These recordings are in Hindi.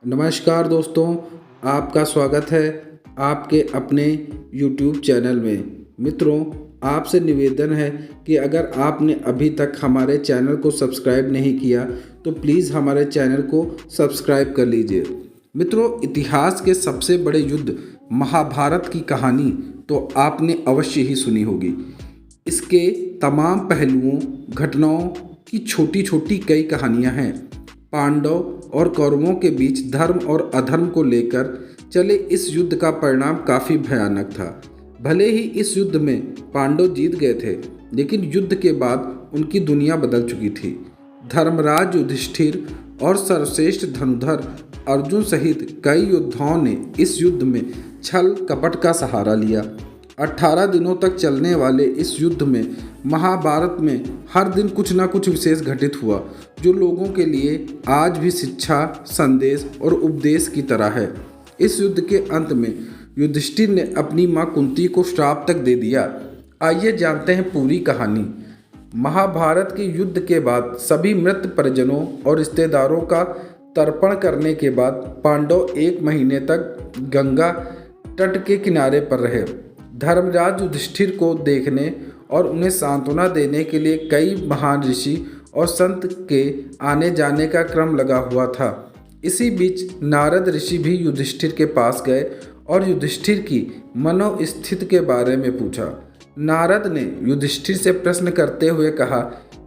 नमस्कार दोस्तों, आपका स्वागत है आपके अपने YouTube चैनल में। मित्रों, आपसे निवेदन है कि अगर आपने अभी तक हमारे चैनल को सब्सक्राइब नहीं किया तो प्लीज़ हमारे चैनल को सब्सक्राइब कर लीजिए। मित्रों, इतिहास के सबसे बड़े युद्ध महाभारत की कहानी तो आपने अवश्य ही सुनी होगी। इसके तमाम पहलुओं, घटनाओं की छोटी छोटी कई कहानियाँ हैं। पांडव और कौरवों के बीच धर्म और अधर्म को लेकर चले इस युद्ध का परिणाम काफ़ी भयानक था। भले ही इस युद्ध में पांडव जीत गए थे, लेकिन युद्ध के बाद उनकी दुनिया बदल चुकी थी। धर्मराज युधिष्ठिर और सर्वश्रेष्ठ धनुधर अर्जुन सहित कई योद्धाओं ने इस युद्ध में छल कपट का सहारा लिया। 18 दिनों तक चलने वाले इस युद्ध में महाभारत में हर दिन कुछ न कुछ विशेष घटित हुआ, जो लोगों के लिए आज भी शिक्षा, संदेश और उपदेश की तरह है। इस युद्ध के अंत में युधिष्ठिर ने अपनी मां कुंती को श्राप तक दे दिया। आइए जानते हैं पूरी कहानी। महाभारत के युद्ध के बाद सभी मृत परिजनों और रिश्तेदारों का तर्पण करने के बाद पांडव 1 महीने तक गंगा तट के किनारे पर रहे। धर्मराज युधिष्ठिर को देखने और उन्हें सांत्वना देने के लिए कई महान ऋषि और संत के आने जाने का क्रम लगा हुआ था। इसी बीच नारद ऋषि भी युधिष्ठिर के पास गए और युधिष्ठिर की मनोस्थिति के बारे में पूछा। नारद ने युधिष्ठिर से प्रश्न करते हुए कहा,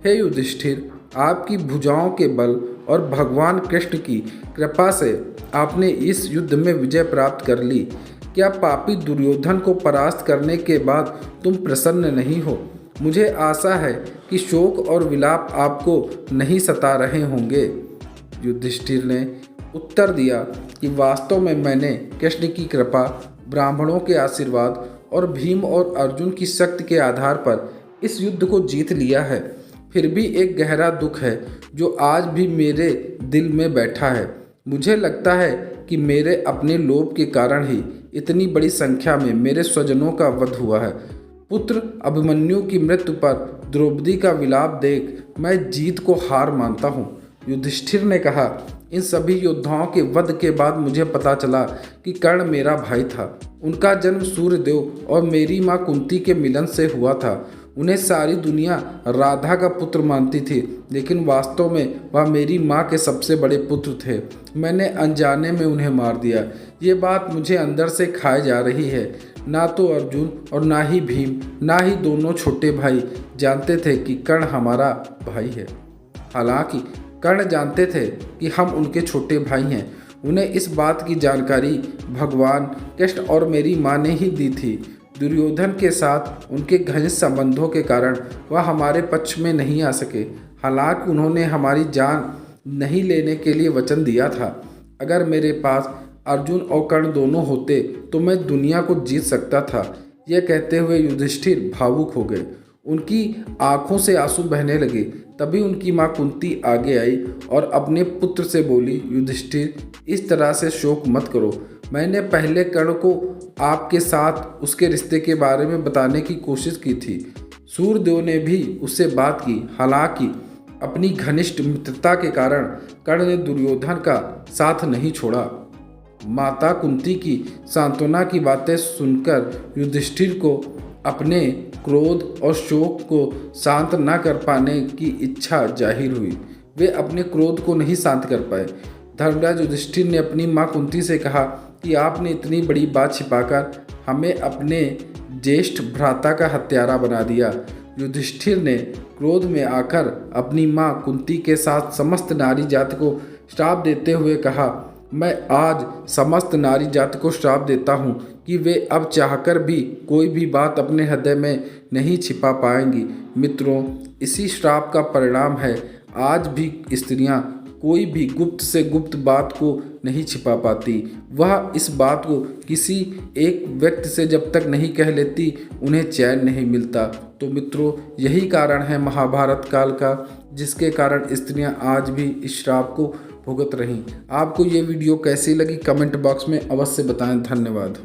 हे युधिष्ठिर, आपकी भुजाओं के बल और भगवान कृष्ण की कृपा से आपने इस युद्ध में विजय प्राप्त कर ली। क्या पापी दुर्योधन को परास्त करने के बाद तुम प्रसन्न नहीं हो? मुझे आशा है कि शोक और विलाप आपको नहीं सता रहे होंगे। युधिष्ठिर ने उत्तर दिया कि वास्तव में मैंने कृष्ण की कृपा, ब्राह्मणों के आशीर्वाद और भीम और अर्जुन की शक्ति के आधार पर इस युद्ध को जीत लिया है। फिर भी एक गहरा दुख है जो आज भी मेरे दिल में बैठा है। मुझे लगता है कि मेरे अपने लोभ के कारण ही इतनी बड़ी संख्या में मेरे स्वजनों का वध हुआ है। पुत्र अभिमन्यु की मृत्यु पर द्रौपदी का विलाप देख मैं जीत को हार मानता हूँ। युधिष्ठिर ने कहा, इन सभी योद्धाओं के वध के बाद मुझे पता चला कि कर्ण मेरा भाई था। उनका जन्म सूर्यदेव और मेरी माँ कुंती के मिलन से हुआ था। उन्हें सारी दुनिया राधा का पुत्र मानती थी, लेकिन वास्तव में वह मेरी माँ के सबसे बड़े पुत्र थे। मैंने अनजाने में उन्हें मार दिया। ये बात मुझे अंदर से खाए जा रही है। ना तो अर्जुन और ना ही भीम, ना ही दोनों छोटे भाई जानते थे कि कर्ण हमारा भाई है। हालांकि कर्ण जानते थे कि हम उनके छोटे भाई हैं। उन्हें इस बात की जानकारी भगवान कृष्ण और मेरी माँ ने ही दी थी। दुर्योधन के साथ उनके घनिष्ठ संबंधों के कारण वह हमारे पक्ष में नहीं आ सके। हालांकि उन्होंने हमारी जान नहीं लेने के लिए वचन दिया था। अगर मेरे पास अर्जुन और कर्ण दोनों होते तो मैं दुनिया को जीत सकता था। यह कहते हुए युधिष्ठिर भावुक हो गए। उनकी आंखों से आंसू बहने लगे। तभी उनकी माँ कुंती आगे आई और अपने पुत्र से बोली, युधिष्ठिर, इस तरह से शोक मत करो। मैंने पहले कर्ण को आपके साथ उसके रिश्ते के बारे में बताने की कोशिश की थी। सूर्यदेव ने भी उससे बात की। हालांकि अपनी घनिष्ठ मित्रता के कारण कर्ण ने दुर्योधन का साथ नहीं छोड़ा। माता कुंती की सांत्वना की बातें सुनकर युधिष्ठिर को अपने क्रोध और शोक को शांत न कर पाने की इच्छा जाहिर हुई। वे अपने क्रोध को नहीं शांत कर पाए। धर्मराज युधिष्ठिर ने अपनी माँ कुंती से कहा कि आपने इतनी बड़ी बात छिपाकर हमें अपने ज्येष्ठ भ्राता का हत्यारा बना दिया। युधिष्ठिर ने क्रोध में आकर अपनी माँ कुंती के साथ समस्त नारी जाति को श्राप देते हुए कहा, मैं आज समस्त नारी जाति को श्राप देता हूँ कि वे अब चाहकर भी कोई भी बात अपने हृदय में नहीं छिपा पाएंगी। मित्रों, इसी श्राप का परिणाम है आज भी स्त्रियाँ कोई भी गुप्त से गुप्त बात को नहीं छिपा पाती। वह इस बात को किसी एक व्यक्ति से जब तक नहीं कह लेती उन्हें चैन नहीं मिलता। तो मित्रों, यही कारण है महाभारत काल का, जिसके कारण स्त्रियां आज भी इस श्राप को भुगत रहीं। आपको ये वीडियो कैसी लगी कमेंट बॉक्स में अवश्य बताएं। धन्यवाद।